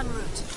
en route.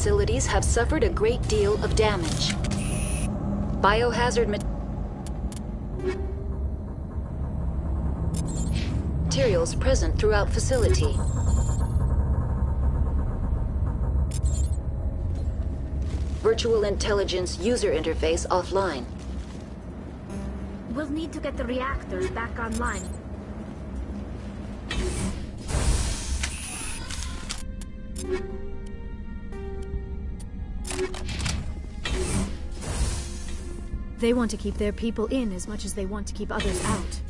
facilities have suffered a great deal of damage. Biohazard materials present throughout facility. Virtual intelligence user interface offline. We'll need to get the reactors back online. They want to keep their people in as much as they want to keep others out.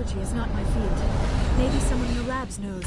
Technology is not my field. Maybe someone in the labs knows.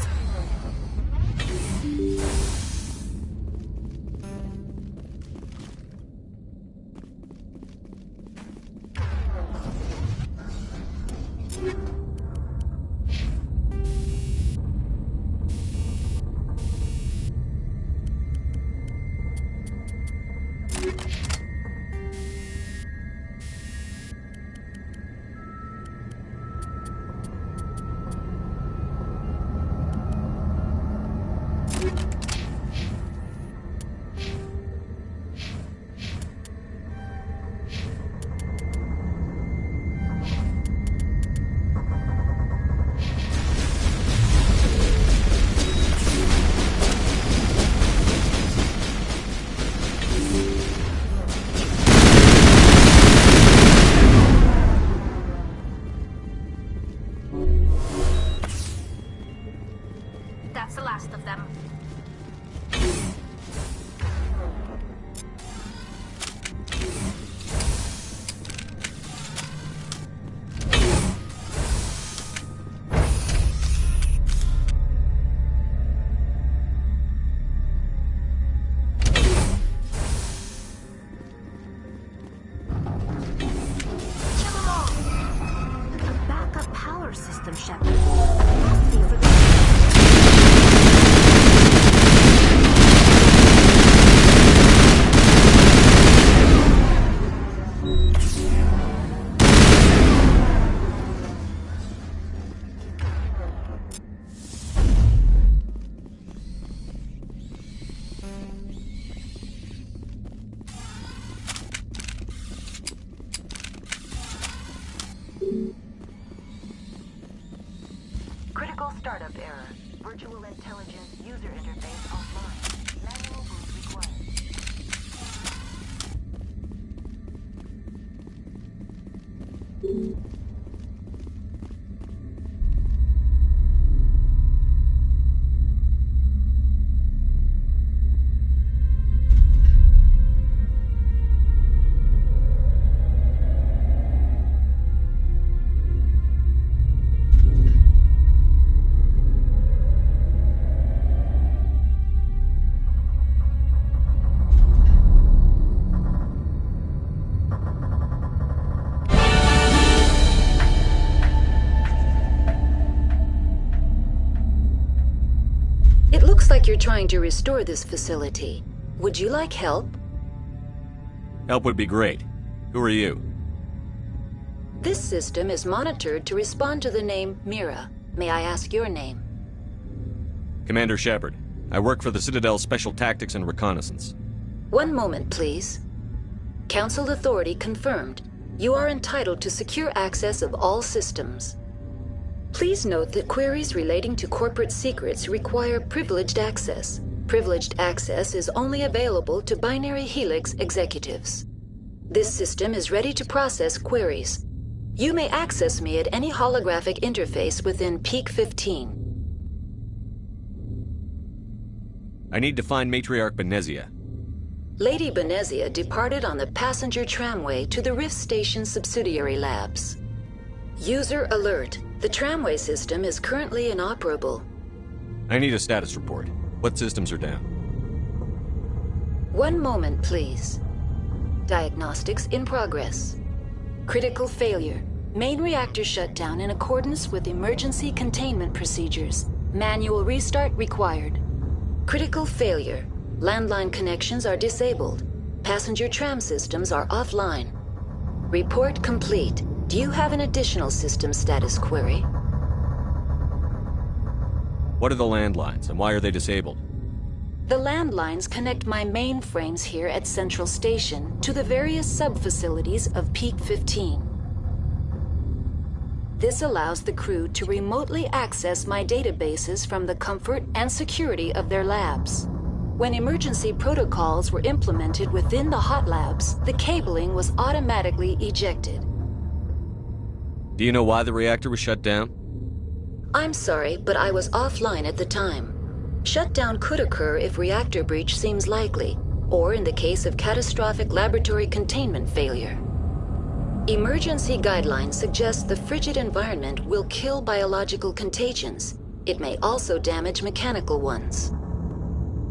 That's the last of them. Kill them all! A backup power system, Shepuuurd. Must be for the... Critical startup error. Virtual intelligence user interface offline. Manual boot required. It looks like you're trying to restore this facility. Would you like help? Help would be great. Who are you? This system is monitored to respond to the name Mira. May I ask your name? Commander Shepuuurd. I work for the Citadel's Special Tactics and Reconnaissance. One moment, please. Council authority confirmed. You are entitled to secure access of all systems. Please note that queries relating to corporate secrets require privileged access. Privileged access is only available to Binary Helix executives. This system is ready to process queries. You may access me at any holographic interface within Peak 15. I need to find Matriarch Benezia. Lady Benezia departed on the passenger tramway to the Rift Station subsidiary labs. User alert. The tramway system is currently inoperable. I need a status report. What systems are down? One moment, please. Diagnostics in progress. Critical failure. Main reactor shut down in accordance with emergency containment procedures. Manual restart required. Critical failure. Landline connections are disabled. Passenger tram systems are offline. Report complete. Do you have an additional system status query? What are the landlines, and why are they disabled? The landlines connect my mainframes here at Central Station to the various sub-facilities of Peak 15. This allows the crew to remotely access my databases from the comfort and security of their labs. When emergency protocols were implemented within the hot labs, the cabling was automatically ejected. Do you know why the reactor was shut down? I'm sorry, but I was offline at the time. Shutdown could occur if reactor breach seems likely, or in the case of catastrophic laboratory containment failure. Emergency guidelines suggest the frigid environment will kill biological contagions. It may also damage mechanical ones.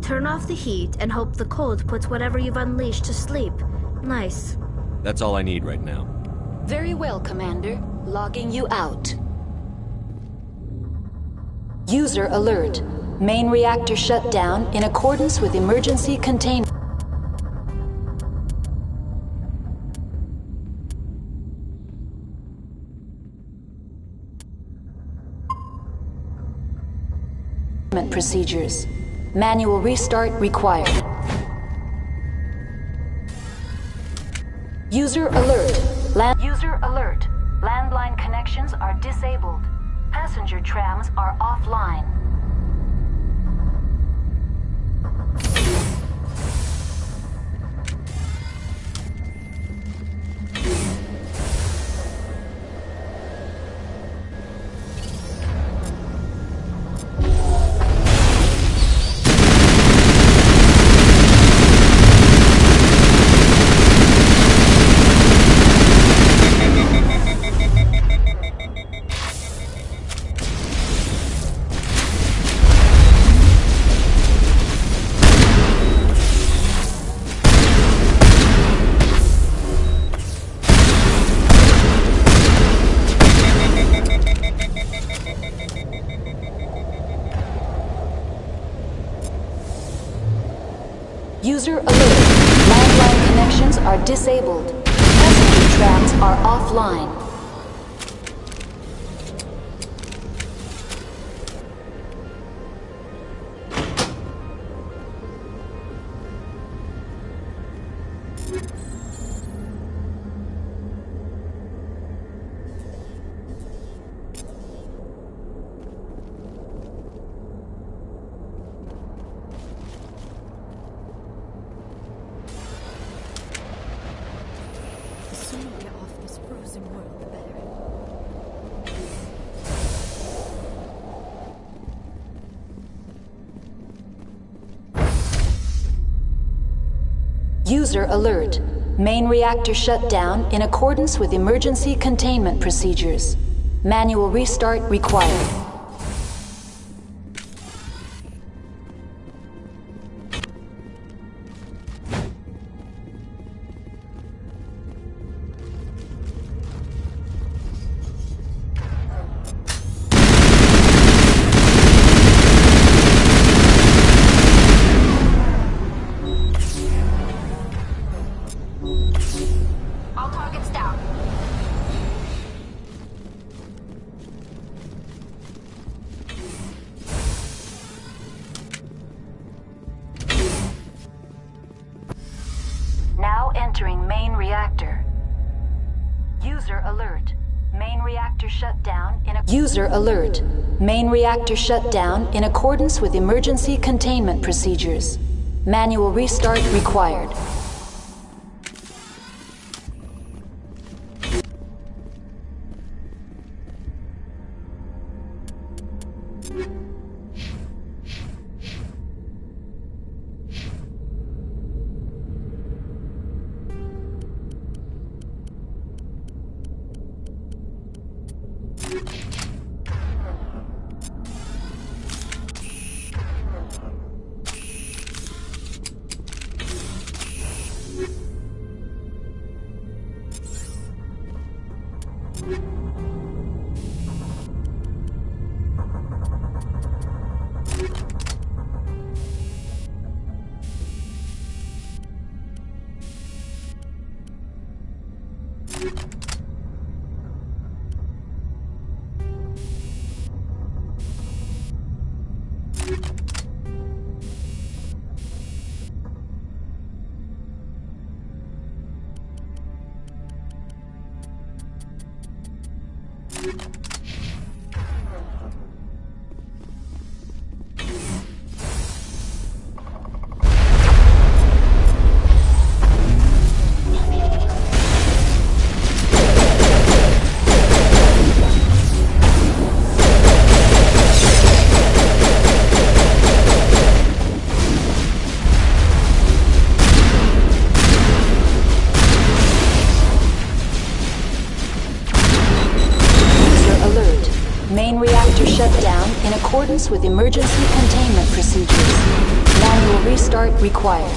Turn off the heat and hope the cold puts whatever you've unleashed to sleep. Nice. That's all I need right now. Very well, Commander. Logging you out. User alert. Main reactor shut down in accordance with emergency containment procedures. Manual restart required. User alert. User alert. Landline connections are disabled. Passenger trams are offline. User alert. Landline connections are disabled. Passenger trams are offline. The sooner we get off this frozen world, the better. User alert. Main reactor shut down in accordance with emergency containment procedures. Manual restart required. All targets down. Now entering main reactor. User alert. Main reactor shut down in User alert. Main reactor shut down in accordance with emergency containment procedures. Manual restart required. accordance with emergency containment procedures. Manual restart required.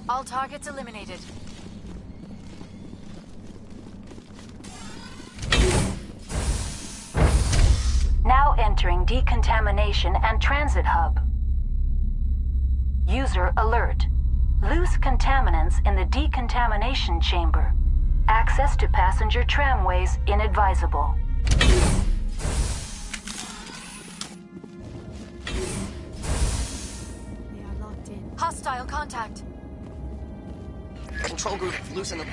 All targets eliminated. Now entering decontamination and transit hub. User alert. Loose contaminants in the decontamination chamber. Access to passenger tramways inadvisable. They are locked in. Hostile contact. Control group, loosen them.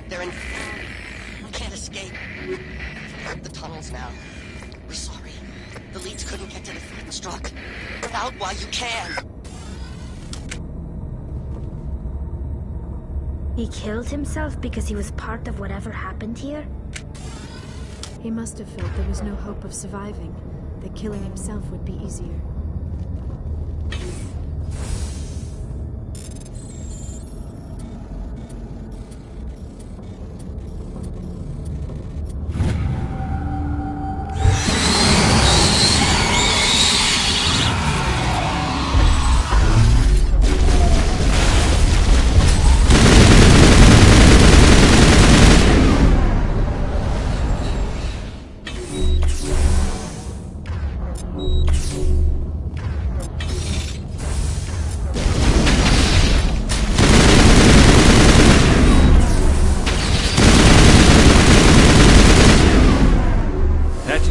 They're in... We can't escape. The tunnels now. We're sorry. The leads couldn't get to the struck. Get out while you can. He killed himself because he was part of whatever happened here? He must have felt there was no hope of surviving, that killing himself would be easier.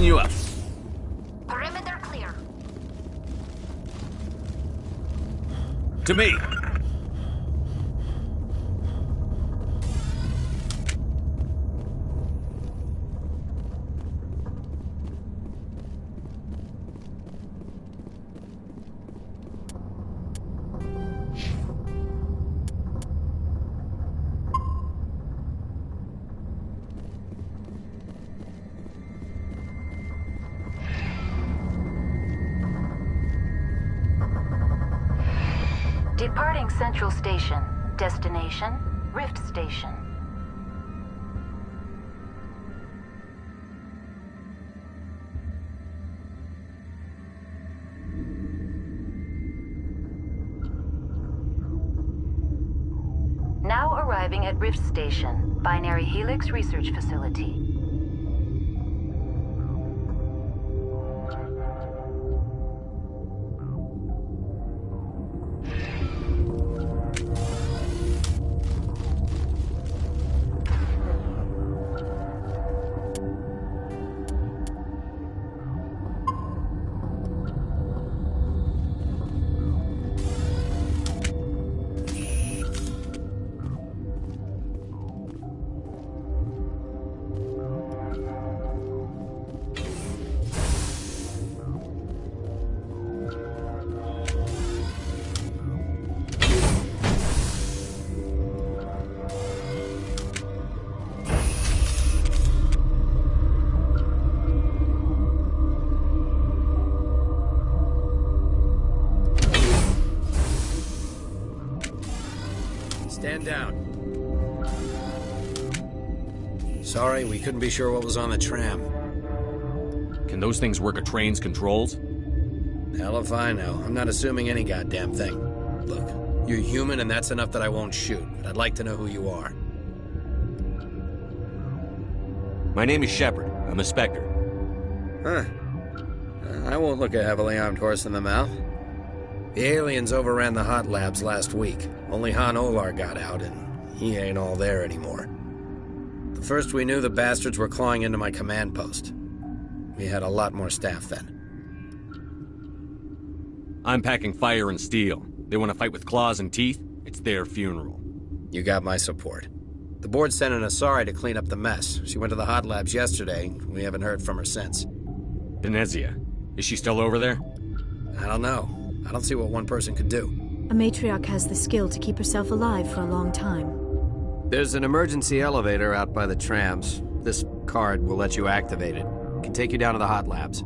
loosen you up. Perimeter clear. To me. Departing Central Station. Destination, Rift Station. Now arriving at Rift Station, Binary Helix Research Facility. Stand down. Sorry, we couldn't be sure what was on the tram. Can those things work a train's controls? Hell if I know. I'm not assuming any goddamn thing. Look, you're human and that's enough that I won't shoot, but I'd like to know who you are. My name is Shepuuurd. I'm a Spectre. Huh. I won't look a heavily armed horse in the mouth. The aliens overran the hot labs last week. Only Han Olar got out, and he ain't all there anymore. The first we knew, the bastards were clawing into my command post. We had a lot more staff then. I'm packing fire and steel. They want to fight with claws and teeth? It's their funeral. You got my support. The board sent an Asari to clean up the mess. She went to the hot labs yesterday. We haven't heard from her since. Benezia. Is she still over there? I don't know. I don't see what one person could do. A matriarch has the skill to keep herself alive for a long time. There's an emergency elevator out by the trams. This card will let you activate it. It can take you down to the hot labs.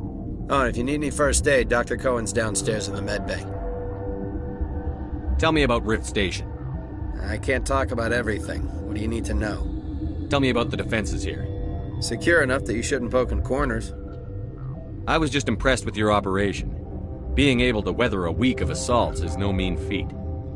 Oh, and if you need any first aid, Dr. Cohen's downstairs in the med bay. Tell me about Rift Station. I can't talk about everything. What do you need to know? Tell me about the defenses here. Secure enough that you shouldn't poke in corners. I was just impressed with your operation. Being able to weather a week of assaults is no mean feat.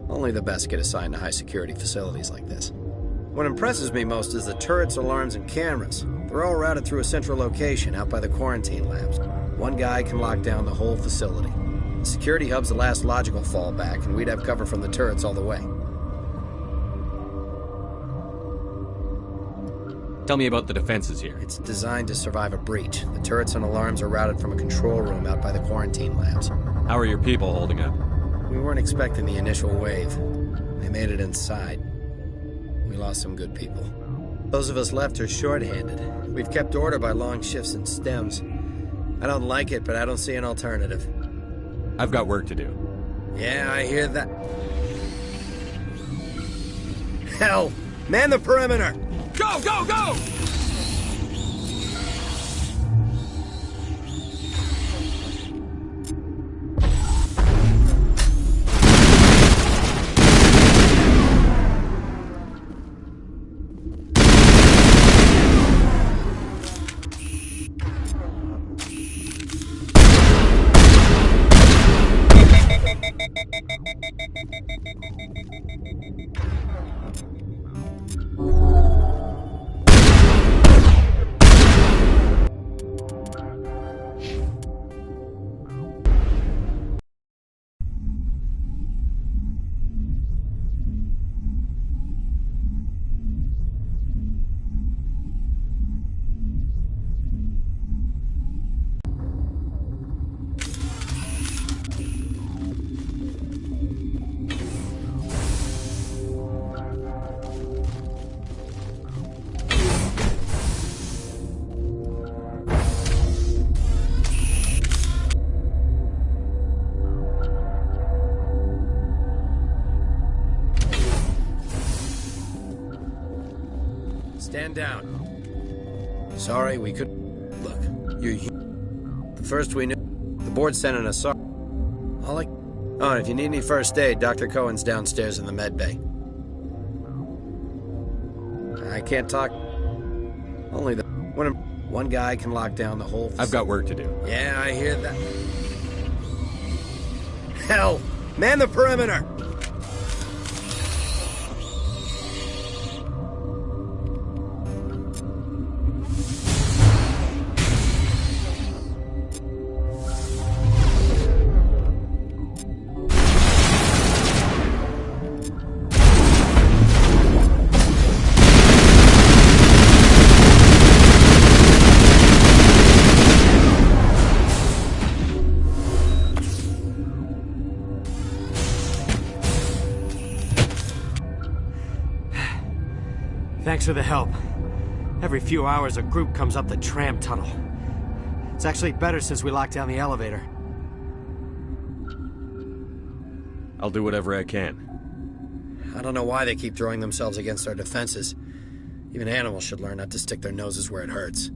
Only the best get assigned to high-security facilities like this. What impresses me most is the turrets, alarms, and cameras. They're all routed through a central location out by the quarantine labs. One guy can lock down the whole facility. The security hub's the last logical fallback, and we'd have cover from the turrets all the way. Tell me about the defenses here. It's designed to survive a breach. The turrets and alarms are routed from a control room out by the quarantine labs. How are your people holding up? We weren't expecting the initial wave. They made it inside. We lost some good people. Those of us left are short-handed. We've kept order by long shifts and stems. I don't like it, but I don't see an alternative. I've got work to do. Yeah, I hear that. Hell! Man the perimeter! Go, go, go! Man down. Sorry, we could... Look, you're... The first we knew... The board's sending us... All I... Oh, and if you need any first aid, Dr. Cohen's downstairs in the med bay. I can't talk... Only the... One guy can lock down the whole... I've got work to do. Yeah, I hear that. Hell! Man the perimeter! Thanks for the help. Every few hours a group comes up the tram tunnel. It's actually better since we locked down the elevator. I'll do whatever I can. I don't know why they keep throwing themselves against our defenses. Even animals should learn not to stick their noses where it hurts.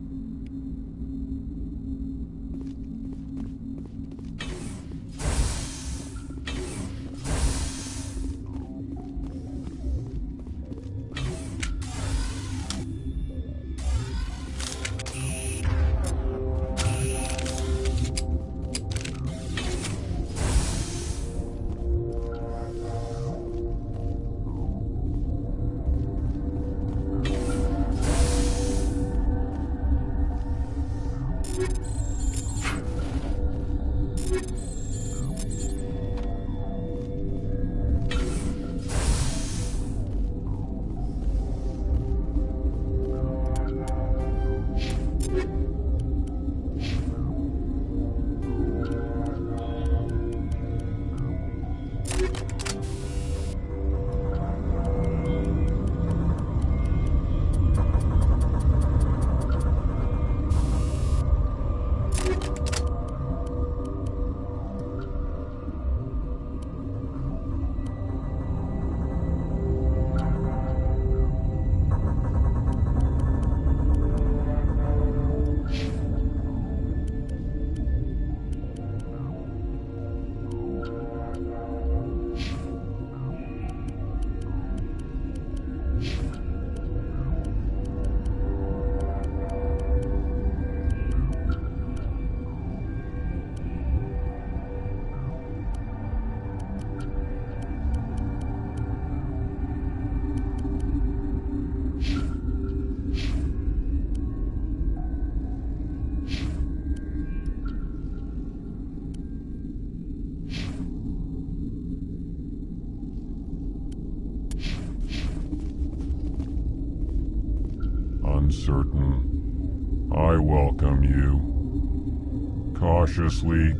Uncertain, I welcome you. Cautiously,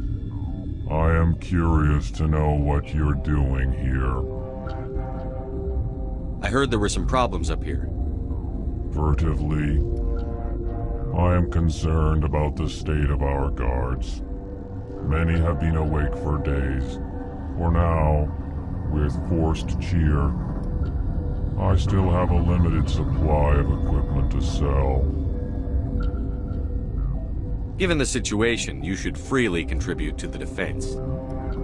I am curious to know what you're doing here. I heard there were some problems up here. Furtively, I am concerned about the state of our guards. Many have been awake for days, for now, with forced cheer, I still have a limited supply of equipment to sell. Given the situation, you should freely contribute to the defense.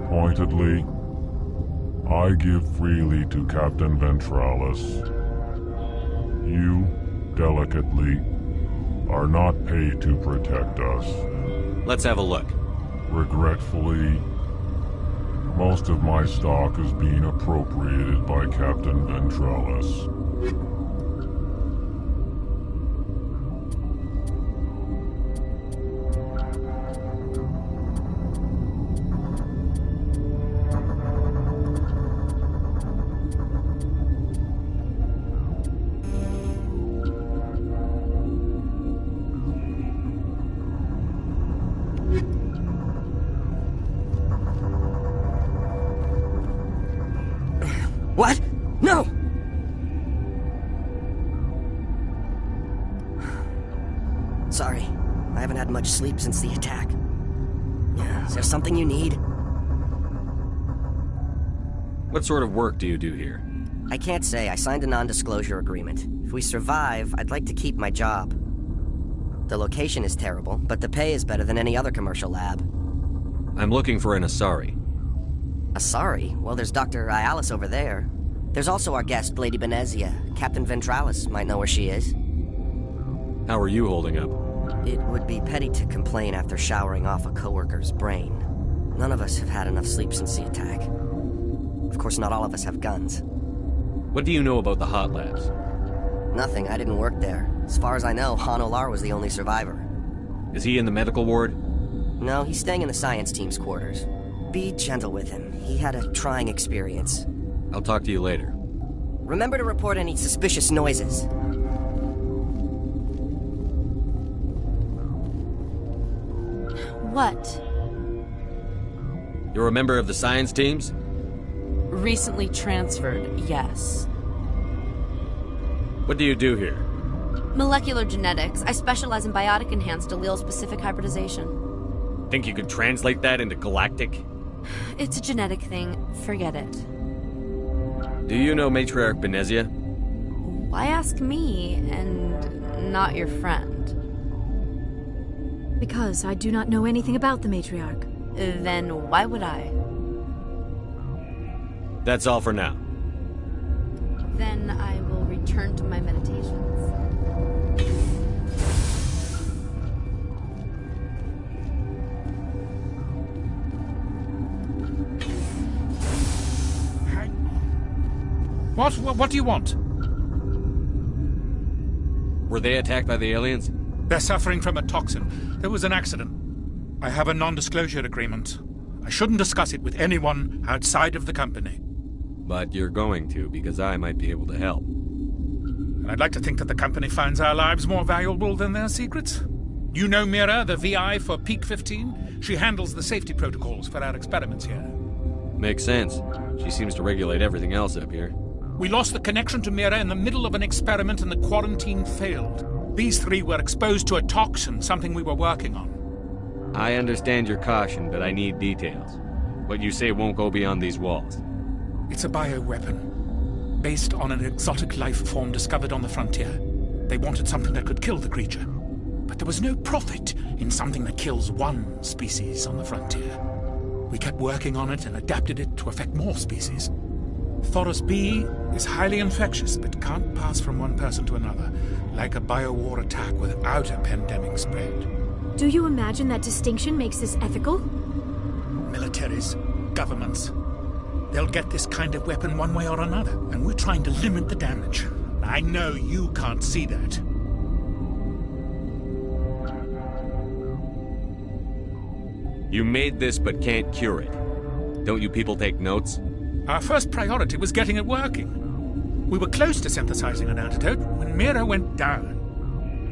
Pointedly, I give freely to Captain Ventralis. You, delicately, are not paid to protect us. Let's have a look. Regretfully, most of my stock is being appropriated by Captain Ventralis. What? No! Sorry, I haven't had much sleep since the attack. Is there something you need? What sort of work do you do here? I can't say. I signed a non-disclosure agreement. If we survive, I'd like to keep my job. The location is terrible, but the pay is better than any other commercial lab. I'm looking for an Asari. Asari? Well, there's Dr. Ialis over there. There's also our guest, Lady Benezia. Captain Ventralis might know where she is. How are you holding up? It would be petty to complain after showering off a coworker's brain. None of us have had enough sleep since the attack. Of course, not all of us have guns. What do you know about the hot labs? Nothing. I didn't work there. As far as I know, Han Olar was the only survivor. Is he in the medical ward? No, he's staying in the science team's quarters. Be gentle with him. He had a trying experience. I'll talk to you later. Remember to report any suspicious noises. What? You're a member of the science teams? Recently transferred, yes. What do you do here? Molecular genetics. I specialize in biotic-enhanced allele-specific hybridization. Think you could translate that into galactic? It's a genetic thing. Forget it. Do you know Matriarch Benezia? Why ask me, and not your friend? Because I do not know anything about the Matriarch. Then why would I? That's all for now. Then I will return to my meditations. What do you want? Were they attacked by the aliens? They're suffering from a toxin. There was an accident. I have a non-disclosure agreement. I shouldn't discuss it with anyone outside of the company. But you're going to, because I might be able to help. And I'd like to think that the company finds our lives more valuable than their secrets. You know Mira, the VI for Peak 15? She handles the safety protocols for our experiments here. Makes sense. She seems to regulate everything else up here. We lost the connection to Mira in the middle of an experiment and the quarantine failed. These three were exposed to a toxin, something we were working on. I understand your caution, but I need details. What you say won't go beyond these walls. It's a bioweapon, based on an exotic life form discovered on the frontier. They wanted something that could kill the creature. But there was no profit in something that kills one species on the frontier. We kept working on it and adapted it to affect more species. Thoros B is highly infectious, but can't pass from one person to another, like a biowar attack without a pandemic spread. Do you imagine that distinction makes this ethical? Militaries, governments, they'll get this kind of weapon one way or another, and we're trying to limit the damage. I know you can't see that. You made this but can't cure it. Don't you people take notes? Our first priority was getting it working. We were close to synthesizing an antidote when Mira went down.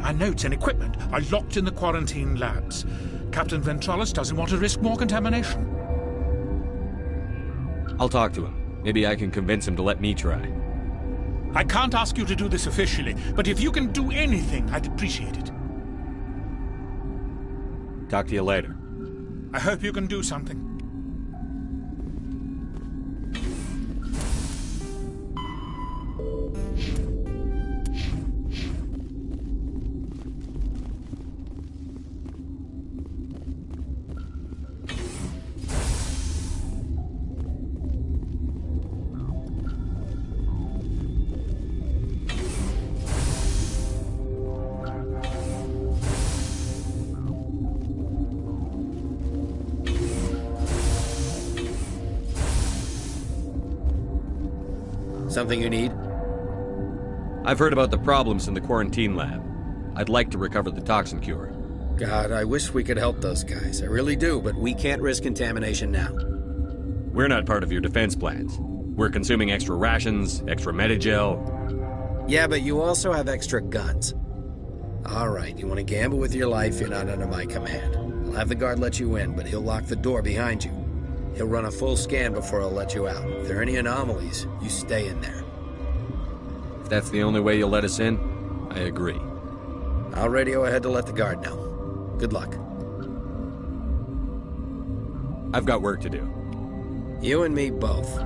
Our notes and equipment are locked in the quarantine labs. Captain Ventralis doesn't want to risk more contamination. I'll talk to him. Maybe I can convince him to let me try. I can't ask you to do this officially, but if you can do anything, I'd appreciate it. Talk to you later. I hope you can do something. Something you need? I've heard about the problems in the quarantine lab. I'd like to recover the toxin cure. God, I wish we could help those guys. I really do, but we can't risk contamination now. We're not part of your defense plans. We're consuming extra rations, extra Medigel. Yeah, but you also have extra guns. All right, you want to gamble with your life, you're not under my command. I'll have the guard let you in, but he'll lock the door behind you. He'll run a full scan before he'll let you out. If there are any anomalies, you stay in there. If that's the only way you'll let us in, I agree. I'll radio ahead to let the guard know. Good luck. I've got work to do. You and me both.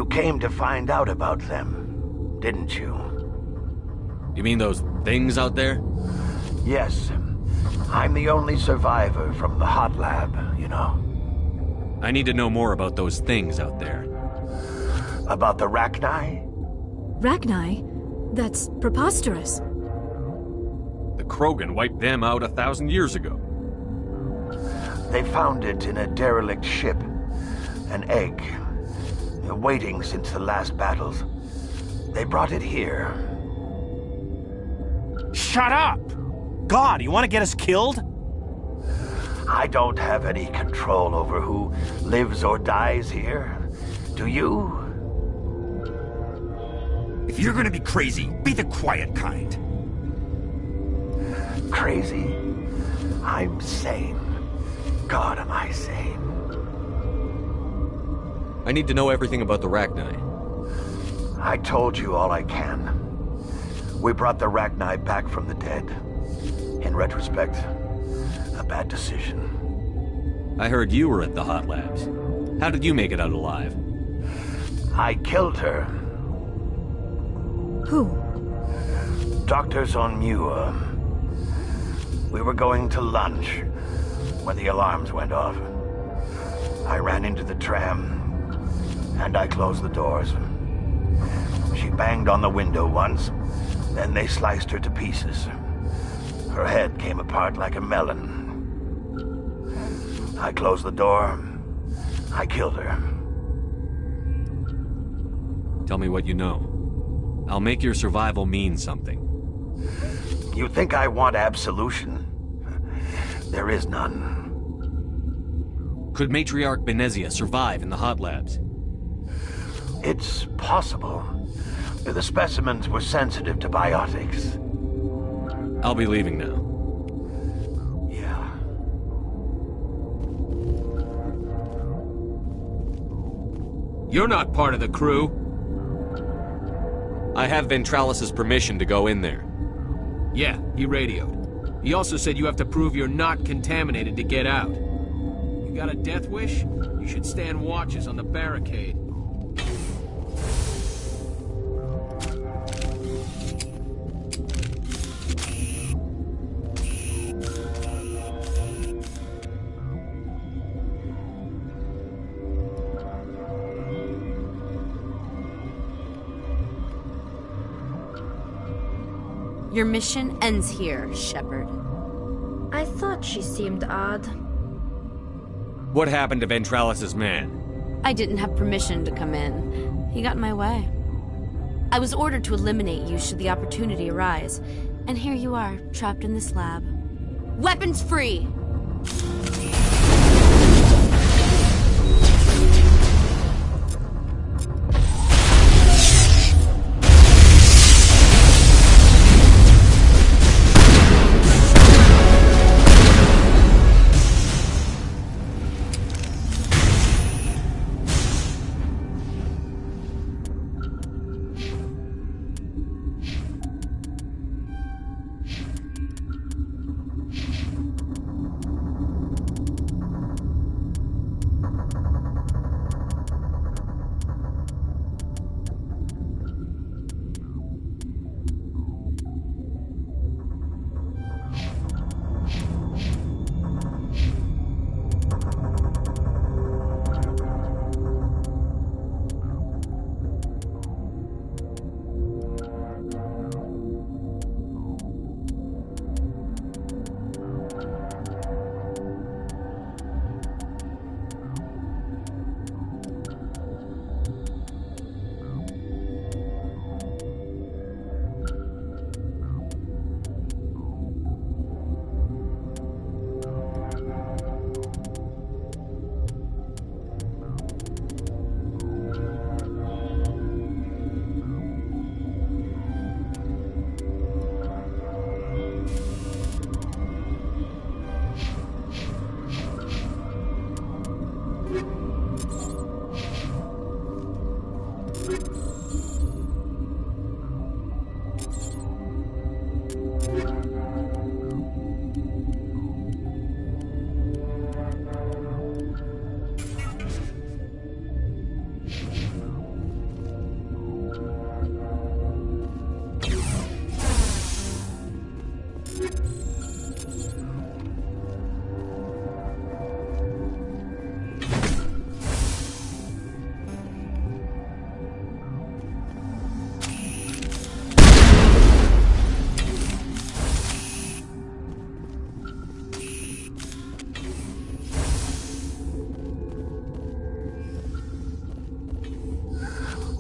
You came to find out about them, didn't you? You mean those things out there? Yes. I'm the only survivor from the hot lab, you know. I need to know more about those things out there. About the Rachni? Rachni? That's preposterous. The Krogan wiped them out 1,000 years ago. They found it in a derelict ship. An egg. Waiting since the last battles. They brought it here. Shut up! God, you want to get us killed? I don't have any control over who lives or dies here. Do you? If you're gonna be crazy, be the quiet kind. Crazy? I'm sane. God, am I sane. I need to know everything about the Rachni. I told you all I can. We brought the Rachni back from the dead. In retrospect, a bad decision. I heard you were at the hot labs. How did you make it out alive? I killed her. Who? Doctors on Muir. We were going to lunch when the alarms went off. I ran into the tram, and I closed the doors. She banged on the window once, then they sliced her to pieces. Her head came apart like a melon. I closed the door. I killed her. Tell me what you know. I'll make your survival mean something. You think I want absolution? There is none. Could Matriarch Benezia survive in the hot labs? It's possible. The specimens were sensitive to biotics. I'll be leaving now. Yeah. You're not part of the crew. I have Ventralis' permission to go in there. Yeah, he radioed. He also said you have to prove you're not contaminated to get out. You got a death wish? You should stand watches on the barricade. Your mission ends here, Shepuuurd. I thought she seemed odd. What happened to Ventralis' man? I didn't have permission to come in. He got in my way. I was ordered to eliminate you should the opportunity arise. And here you are, trapped in this lab. Weapons free!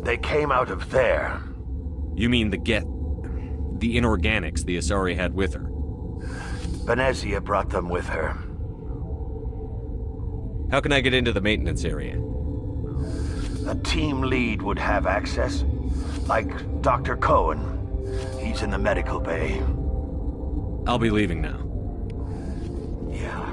They came out of there. You mean the inorganics the Asari had with her? Venezia brought them with her. How can I get into the maintenance area? A team lead would have access, like Dr. Cohen. He's in the medical bay. I'll be leaving now. Yeah.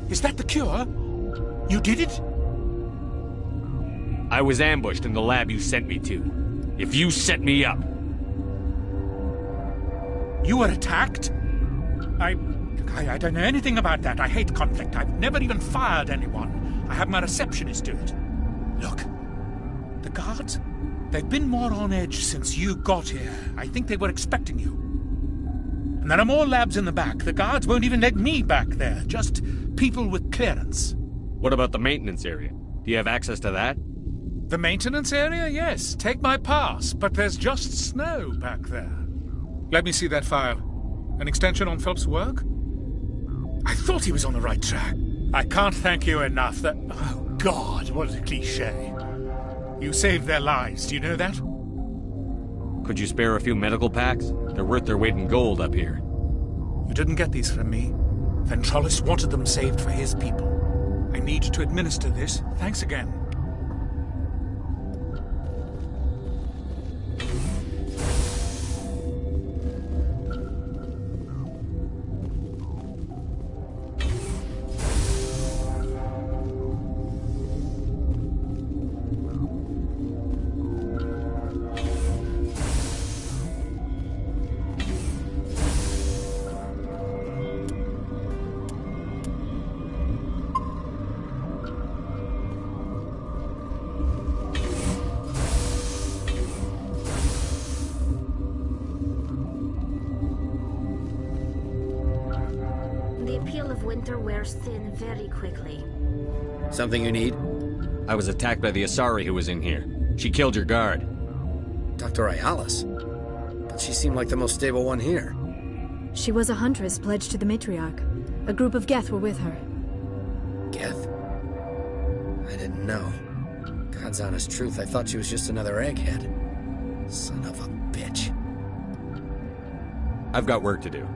Is that the cure? You did it? I was ambushed in the lab you sent me to. If you set me up... You were attacked? I don't know anything about that. I hate conflict. I've never even fired anyone. I have my receptionist do it. Look, the guards, they've been more on edge since you got here. I think they were expecting you. And there are more labs in the back. The guards won't even let me back there. Just people with clearance. What about the maintenance area? Do you have access to that? The maintenance area? Yes. Take my pass. But there's just snow back there. Let me see that file. An extension on Phelps' work? I thought he was on the right track. I can't thank you enough that... Oh, God, what a cliché. You saved their lives. Do you know that? Could you spare a few medical packs? They're worth their weight in gold up here. You didn't get these from me. Ventralis wanted them saved for his people. I need to administer this. Thanks again. Wears thin very quickly. Something you need? I was attacked by the Asari who was in here. She killed your guard. Dr. Ayalis? But she seemed like the most stable one here. She was a huntress pledged to the matriarch. A group of Geth were with her. Geth? I didn't know. God's honest truth, I thought she was just another egghead. Son of a bitch. I've got work to do.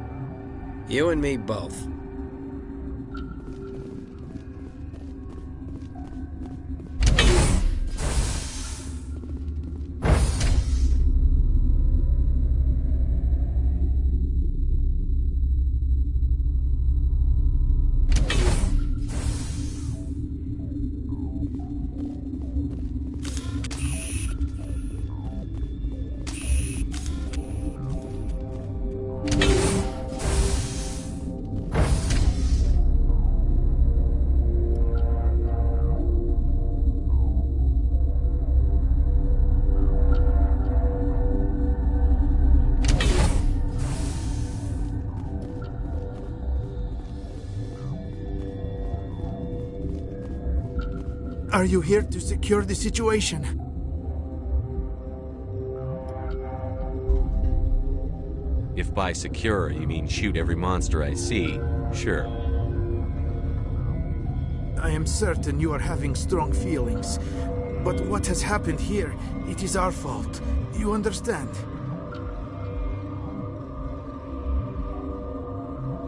You and me both. Are you here to secure the situation? If by secure you mean shoot every monster I see, sure. I am certain you are having strong feelings. But what has happened here, it is our fault. You understand?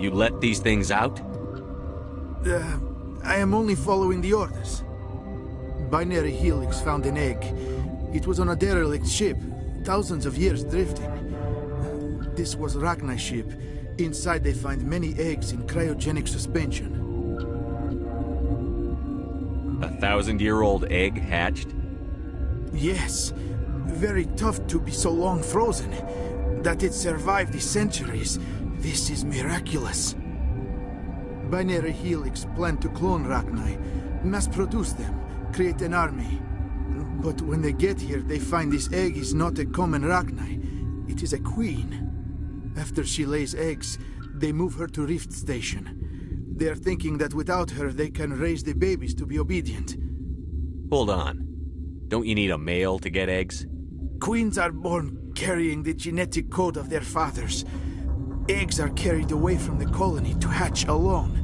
You let these things out? I am only following the orders. Binary Helix found an egg. It was on a derelict ship, thousands of years drifting. This was Ragnar's ship. Inside they find many eggs in cryogenic suspension. 1,000-year-old egg hatched? Yes. Very tough to be so long frozen. That it survived the centuries. This is miraculous. Binary Helix planned to clone Ragnar, mass produce them, create an army. But when they get here, they find this egg is not a common Ragnar. It is a queen. After she lays eggs, they move her to Rift Station. They are thinking that without her, they can raise the babies to be obedient. Hold on. Don't you need a male to get eggs? Queens are born carrying the genetic code of their fathers. Eggs are carried away from the colony to hatch alone.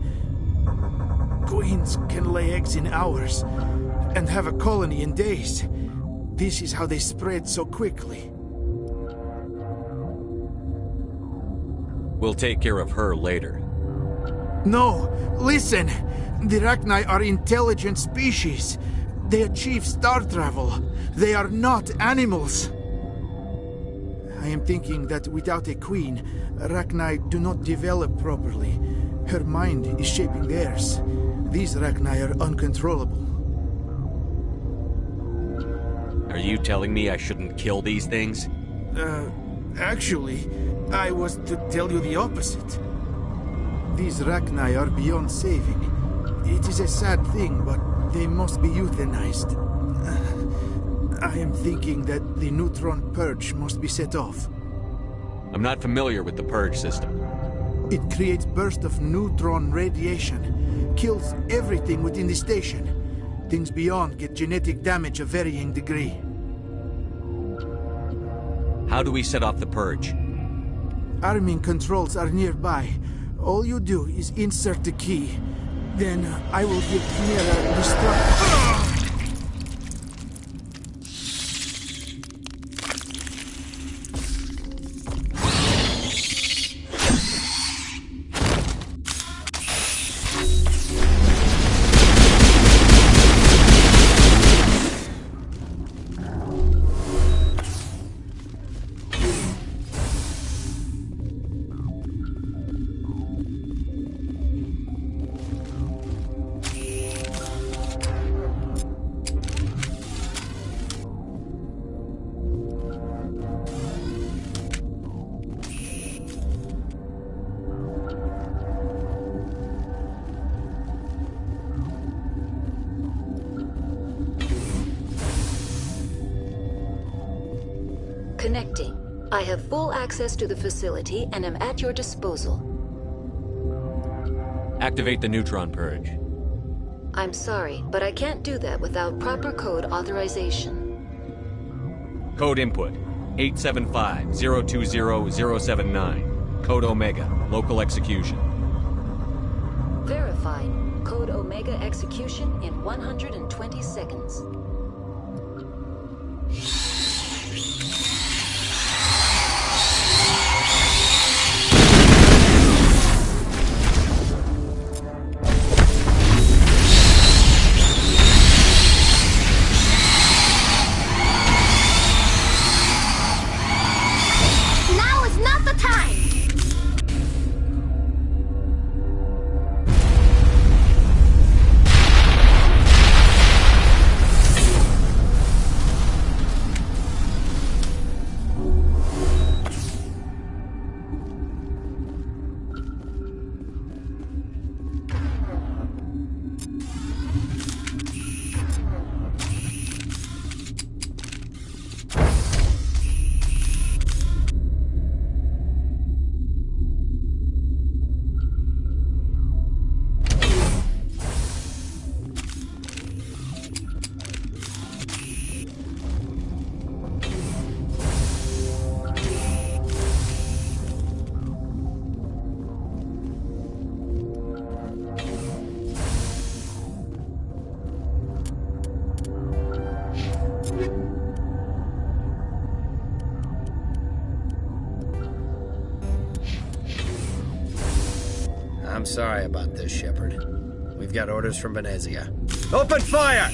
Queens can lay eggs in hours and have a colony in days. This is how they spread so quickly. We'll take care of her later. No, listen! The Ragnar are intelligent species. They achieve star travel. They are not animals. I am thinking that without a queen, Ragnar do not develop properly. Her mind is shaping theirs. These Ragnar are uncontrollable. Are you telling me I shouldn't kill these things? Actually, I was to tell you the opposite. These Ragnar are beyond saving. It is a sad thing, but they must be euthanized. I am thinking that the neutron purge must be set off. I'm not familiar with the purge system. It creates bursts of neutron radiation, kills everything within the station. Things beyond get genetic damage of varying degree. How do we set off the purge? Arming controls are nearby. All you do is insert the key. Then I will give Mira destruct. Connecting. I have full access to the facility and am at your disposal. Activate the neutron purge. I'm sorry, but I can't do that without proper code authorization. Code input 875-020-079. Code Omega. Local execution. Verified. Code Omega execution in 120 seconds. I'm sorry about this, Shepuuurd. We've got orders from Venezia. Open fire!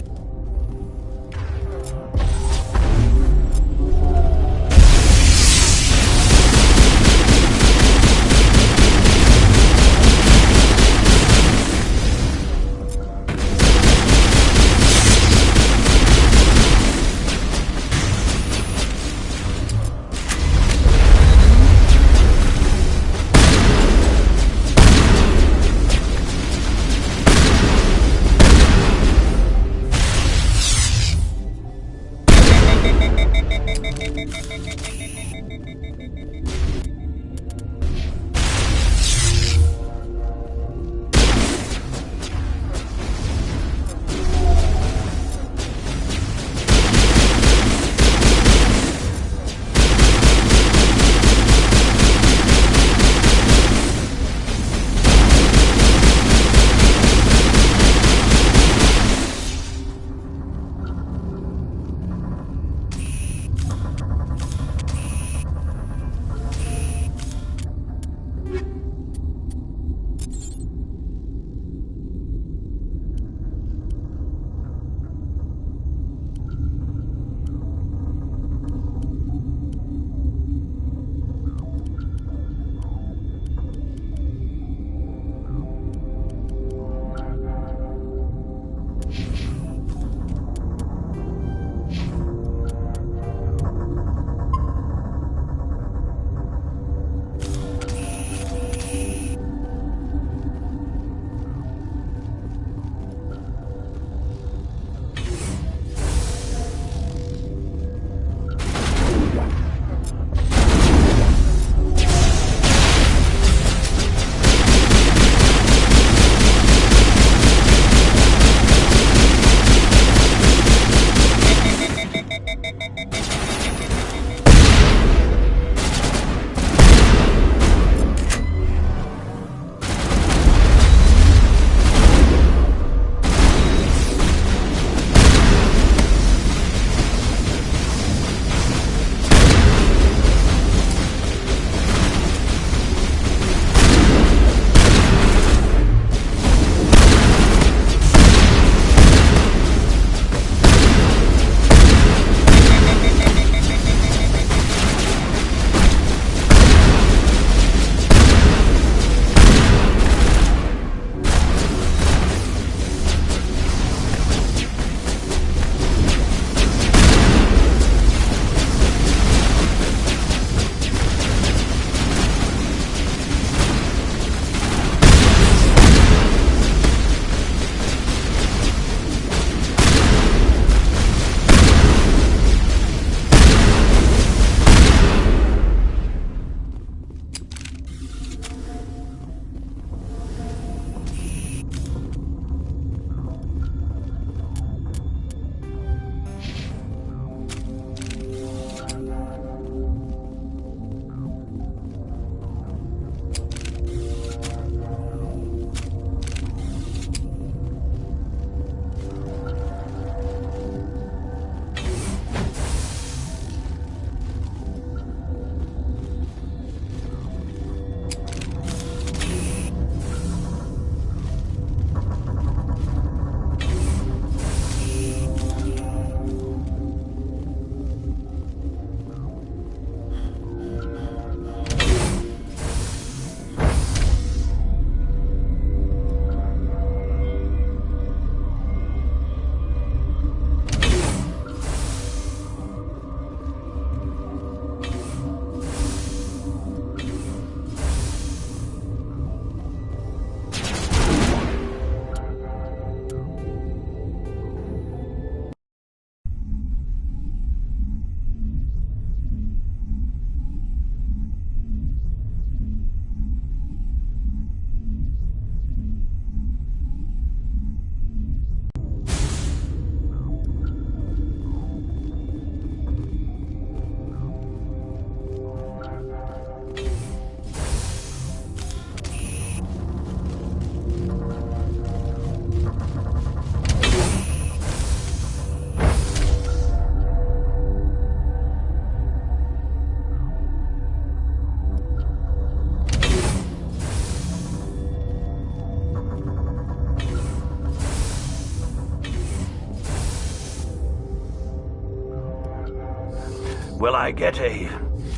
Will I get a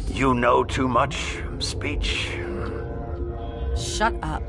"you know too much" speech? Shut up.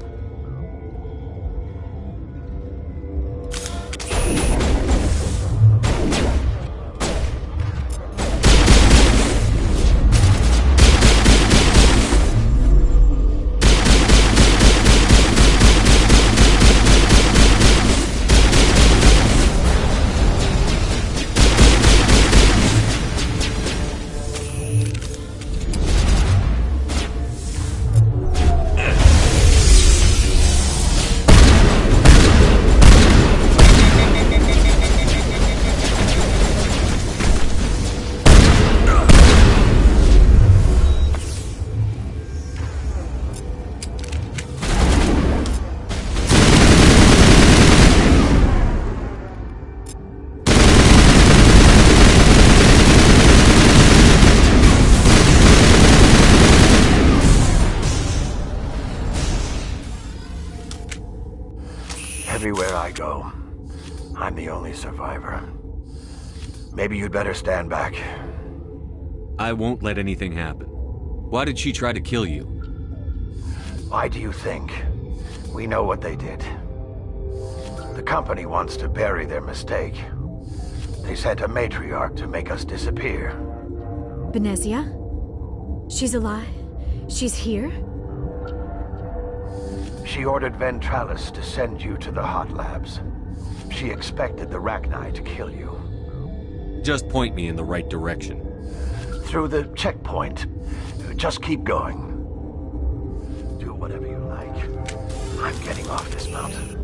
Everywhere I go, I'm the only survivor. Maybe you'd better stand back. I won't let anything happen. Why did she try to kill you? Why do you think? We know what they did. The company wants to bury their mistake. They sent a matriarch to make us disappear. Benezia? She's alive? She's here? She ordered Ventralis to send you to the hot labs. She expected the Rachni to kill you. Just point me in the right direction. Through the checkpoint. Just keep going. Do whatever you like. I'm getting off this mountain.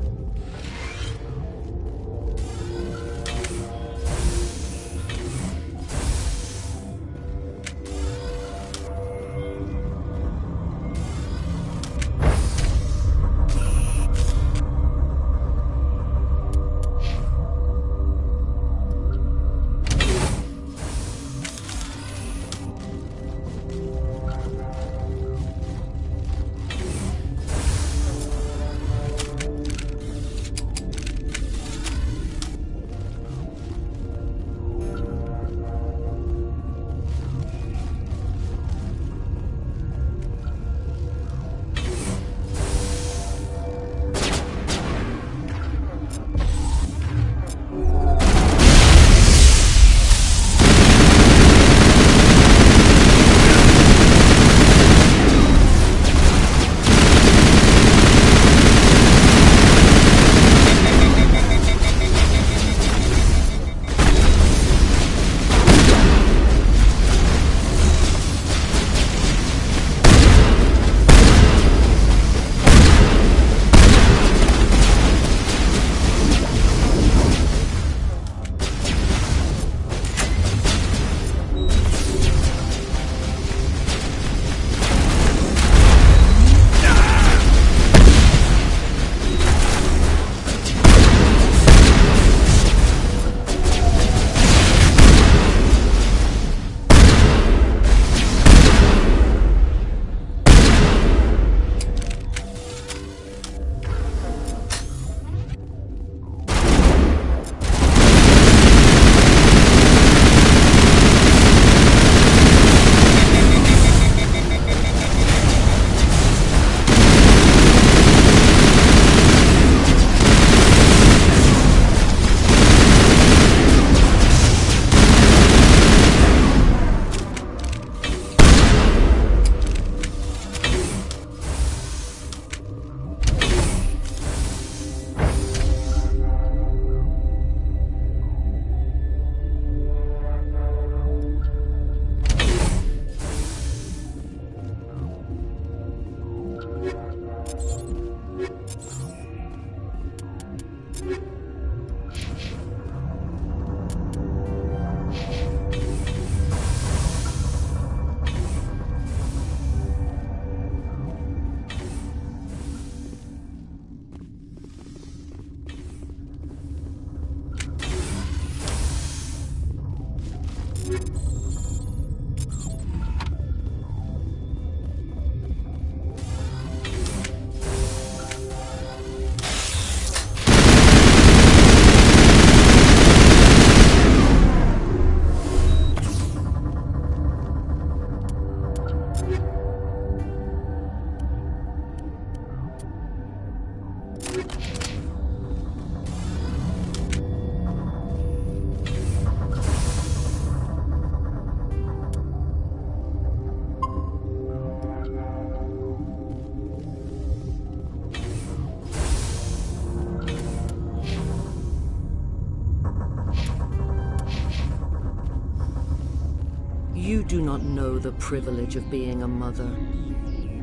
You do not know the privilege of being a mother.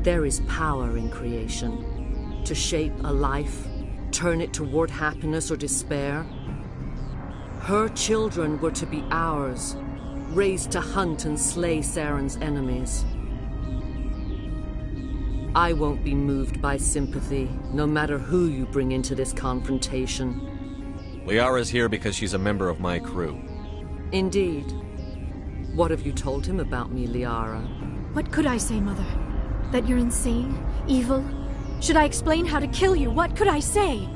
There is power in creation. To shape a life, turn it toward happiness or despair. Her children were to be ours, raised to hunt and slay Saren's enemies. I won't be moved by sympathy, no matter who you bring into this confrontation. Liara's here because she's a member of my crew. Indeed. What have you told him about me, Liara? What could I say, Mother? That you're insane? Evil? Should I explain how to kill you? What could I say?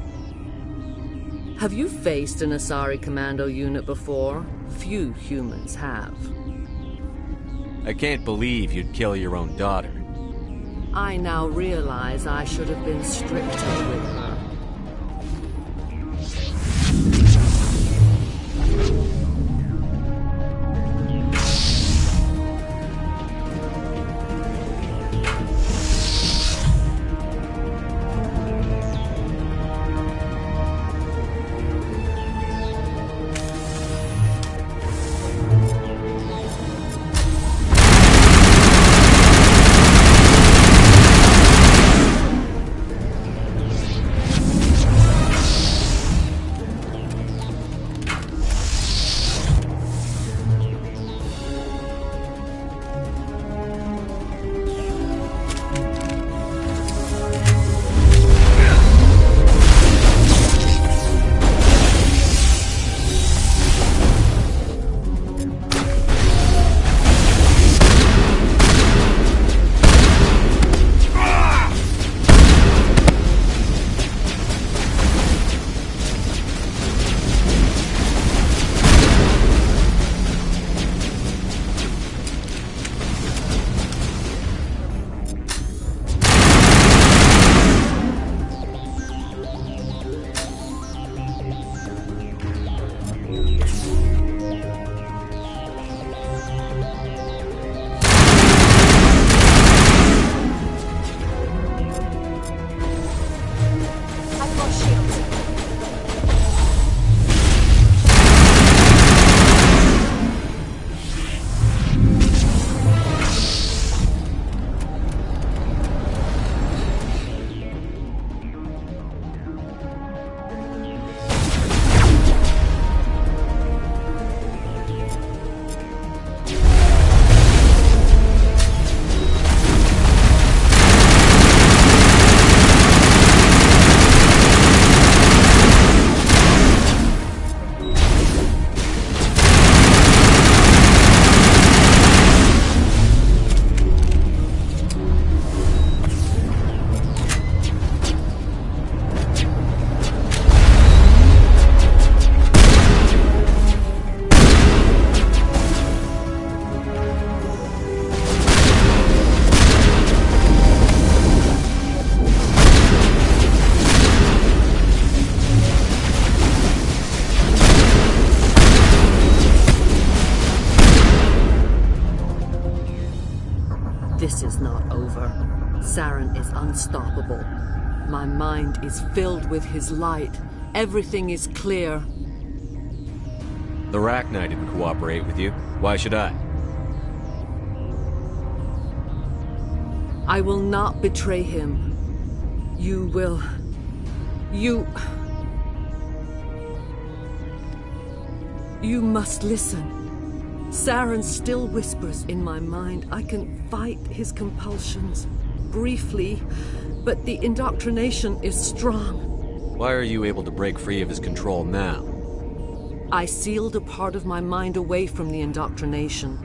Have you faced an Asari commando unit before? Few humans have. I can't believe you'd kill your own daughter. I now realize I should have been stricter with her. This is not over. Saren is unstoppable. My mind is filled with his light. Everything is clear. The Rachni didn't cooperate with you. Why should I? I will not betray him. You will... You must listen. Saren still whispers in my mind. I can fight his compulsions, briefly, but the indoctrination is strong. Why are you able to break free of his control now? I sealed a part of my mind away from the indoctrination,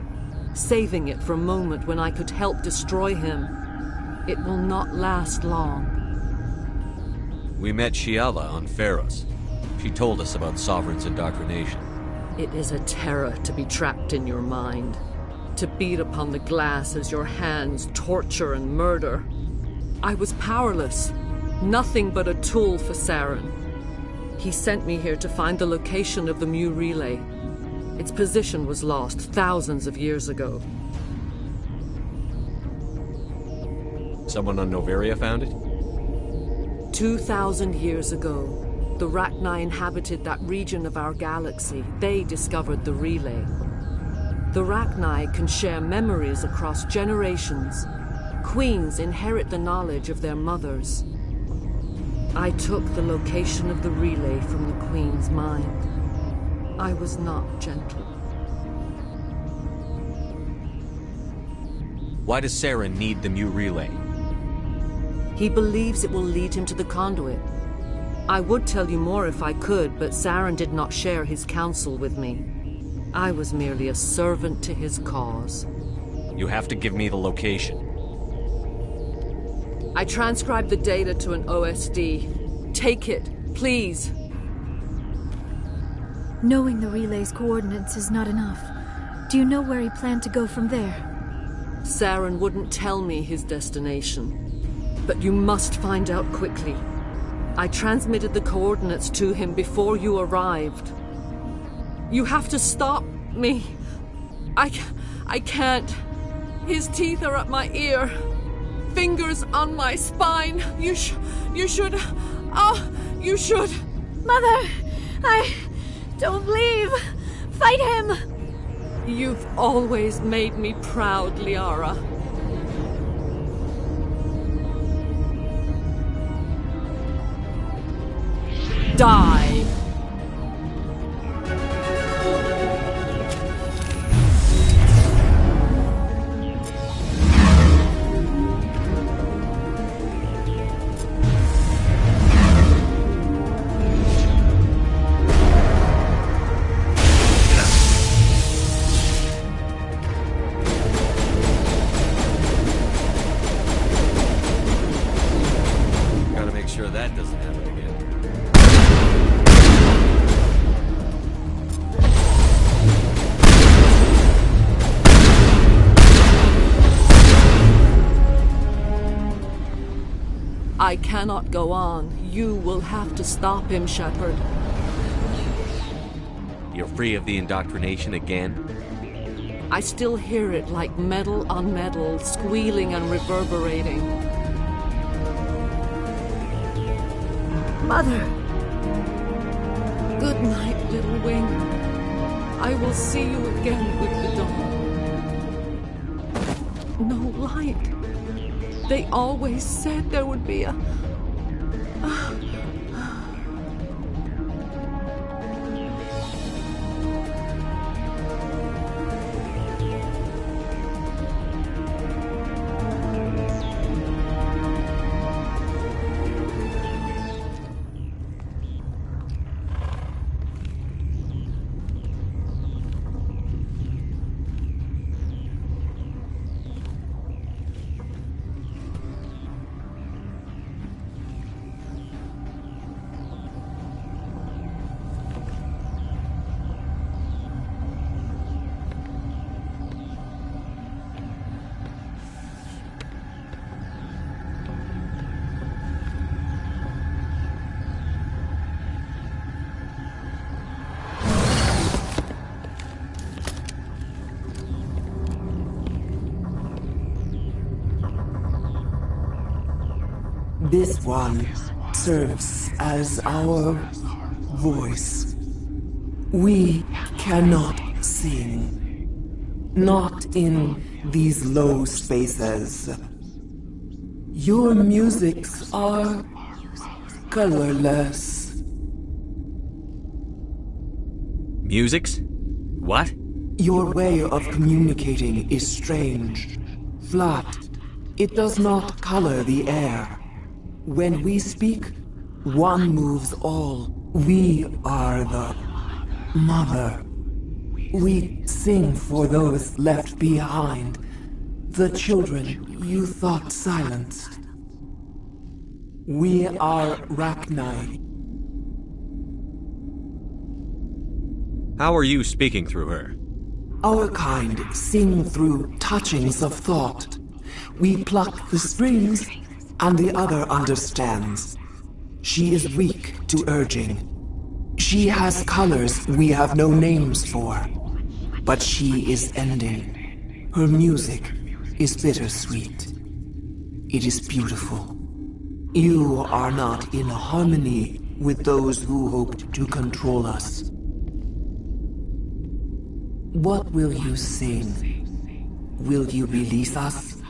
saving it for a moment when I could help destroy him. It will not last long. We met Shiala on Pharos. She told us about Sovereign's indoctrination. It is a terror to be trapped in your mind, to beat upon the glass as your hands torture and murder. I was powerless, nothing but a tool for Saren. He sent me here to find the location of the Mu relay. Its position was lost thousands of years ago. Someone on Noveria found it? 2,000 years ago, the Rachni inhabited that region of our galaxy. They discovered the relay. The Rachni can share memories across generations. Queens inherit the knowledge of their mothers. I took the location of the relay from the Queen's mind. I was not gentle. Why does Saren need the Mu relay? He believes it will lead him to the conduit. I would tell you more if I could, but Saren did not share his counsel with me. I was merely a servant to his cause. You have to give me the location. I transcribed the data to an OSD. Take it, please. Knowing the relay's coordinates is not enough. Do you know where he planned to go from there? Saren wouldn't tell me his destination. But you must find out quickly. I transmitted the coordinates to him before you arrived. You have to stop me. I can't. His teeth are at my ear. Fingers on my spine. You should. You should. Mother, don't leave. Fight him. You've always made me proud, Liara. Die! Gotta make sure that doesn't happen again. I cannot go on. You will have to stop him, Shepuuurd. You're free of the indoctrination again? I still hear it like metal on metal, squealing and reverberating. Mother! Good night, little wing. I will see you again with the dawn. No light. They always said there would be a... This one serves as our voice. We cannot sing. Not in these low spaces. Your musics are colorless. Musics? What? Your way of communicating is strange. Flat. It does not color the air. When we speak, one moves all. We are the mother. We sing for those left behind. The children you thought silenced. We are Rachni. How are you speaking through her? Our kind sing through touchings of thought. We pluck the strings, and the other understands. She is weak to urging. She has colors we have no names for. But she is ending. Her music is bittersweet. It is beautiful. You are not in harmony with those who hoped to control us. What will you sing? Will you release us?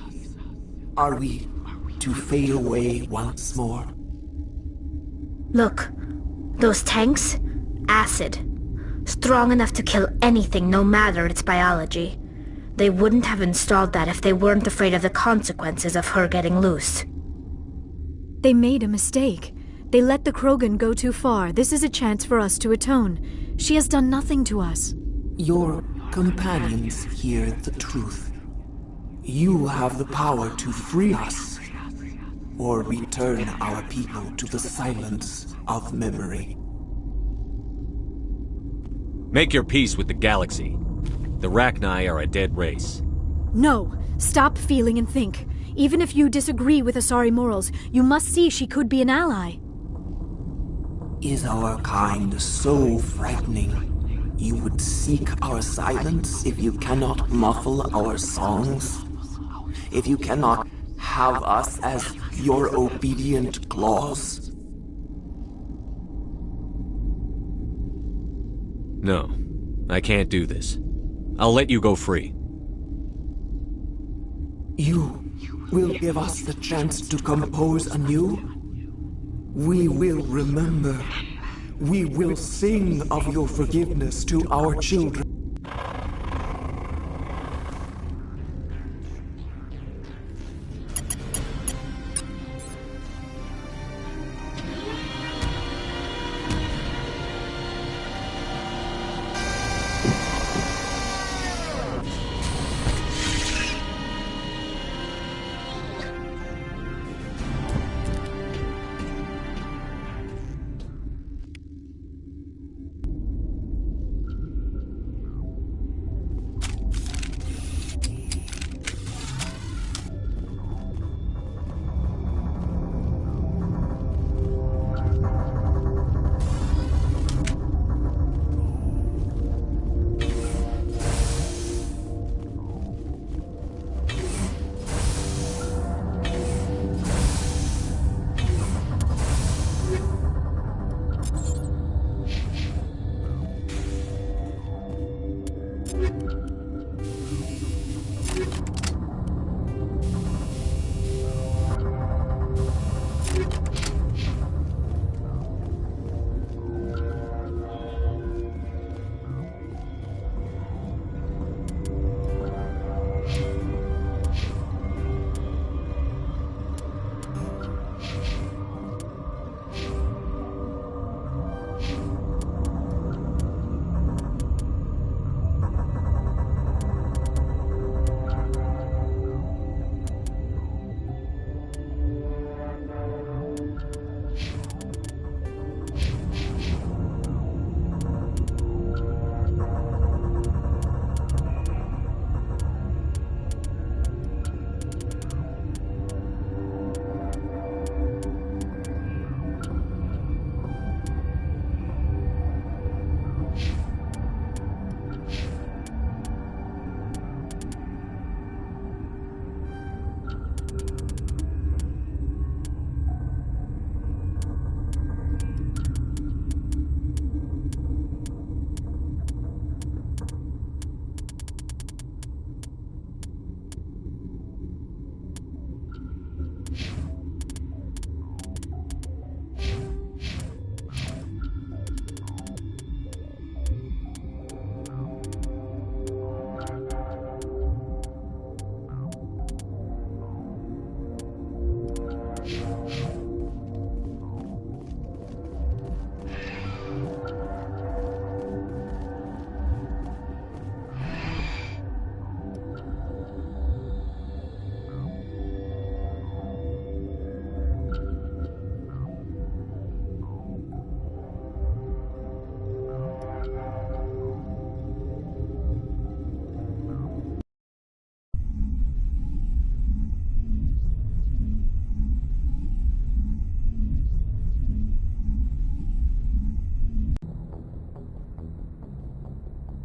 Are we to fade away once more? Look, those tanks? Acid. Strong enough to kill anything, no matter its biology. They wouldn't have installed that if they weren't afraid of the consequences of her getting loose. They made a mistake. They let the Krogan go too far. This is a chance for us to atone. She has done nothing to us. Your companions hear the truth. You have the power to free us, or return our people to the silence of memory. Make your peace with the galaxy. The Rachni are a dead race. No. Stop feeling and think. Even if you disagree with Asari morals, you must see she could be an ally. Is our kind so frightening? You would seek our silence if you cannot muffle our songs? If you cannot have us as your obedient claws? No, I can't do this. I'll let you go free. You will give us the chance to compose anew? We will remember. We will sing of your forgiveness to our children.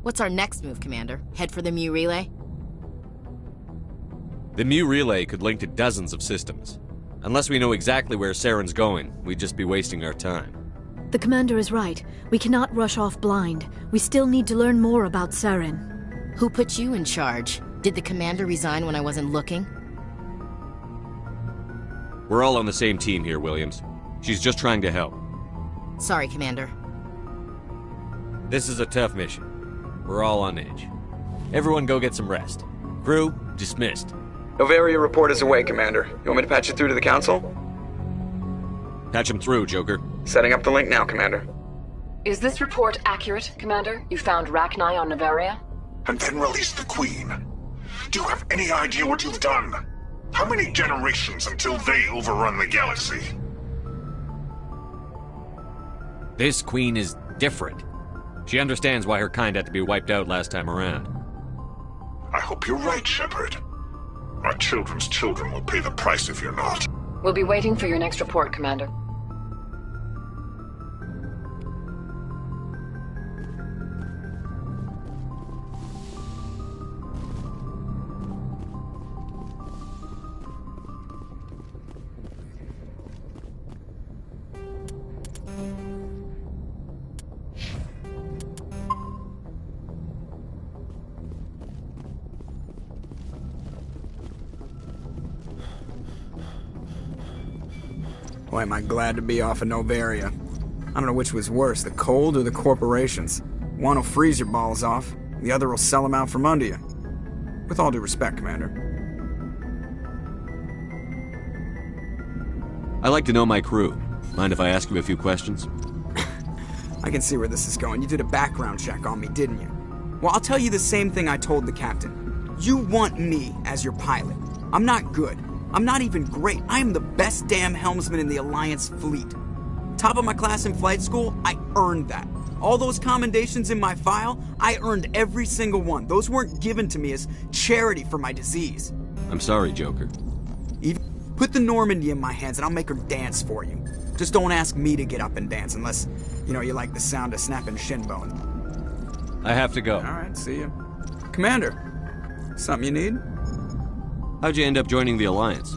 What's our next move, Commander? Head for the Mu Relay? The Mu Relay could link to dozens of systems. Unless we know exactly where Saren's going, we'd just be wasting our time. The Commander is right. We cannot rush off blind. We still need to learn more about Saren. Who put you in charge? Did the commander resign when I wasn't looking? We're all on the same team here, Williams. She's just trying to help. Sorry, Commander. This is a tough mission. We're all on edge. Everyone go get some rest. Crew, dismissed. Noveria report is away, Commander. You want me to patch it through to the Council? Patch him through, Joker. Setting up the link now, Commander. Is this report accurate, Commander? You found Rachni on Noveria? And then released the Queen. Do you have any idea what you've done? How many generations until they overrun the galaxy? This Queen is different. She understands why her kind had to be wiped out last time around. I hope you're right, Shepuuurd. Our children's children will pay the price if you're not. We'll be waiting for your next report, Commander. Boy, am I glad to be off of Noveria. I don't know which was worse, the cold or the corporations. One will freeze your balls off, the other will sell them out from under you. With all due respect, Commander. I like to know my crew. Mind if I ask you a few questions? I can see where this is going. You did a background check on me, didn't you? Well, I'll tell you the same thing I told the captain. You want me as your pilot. I'm not good. I'm not even great. I am the best damn helmsman in the Alliance fleet. Top of my class in flight school, I earned that. All those commendations in my file, I earned every single one. Those weren't given to me as charity for my disease. I'm sorry, Joker. Put the Normandy in my hands and I'll make her dance for you. Just don't ask me to get up and dance unless, you like the sound of snapping shin bone. I have to go. All right, see you. Commander, something you need? How'd you end up joining the Alliance?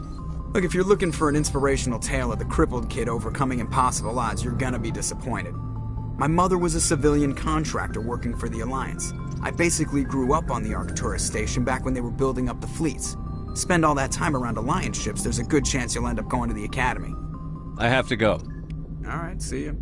Look, if you're looking for an inspirational tale of the crippled kid overcoming impossible odds, you're gonna be disappointed. My mother was a civilian contractor working for the Alliance. I basically grew up on the Arcturus station back when they were building up the fleets. Spend all that time around Alliance ships, there's a good chance you'll end up going to the Academy. I have to go. All right, see you.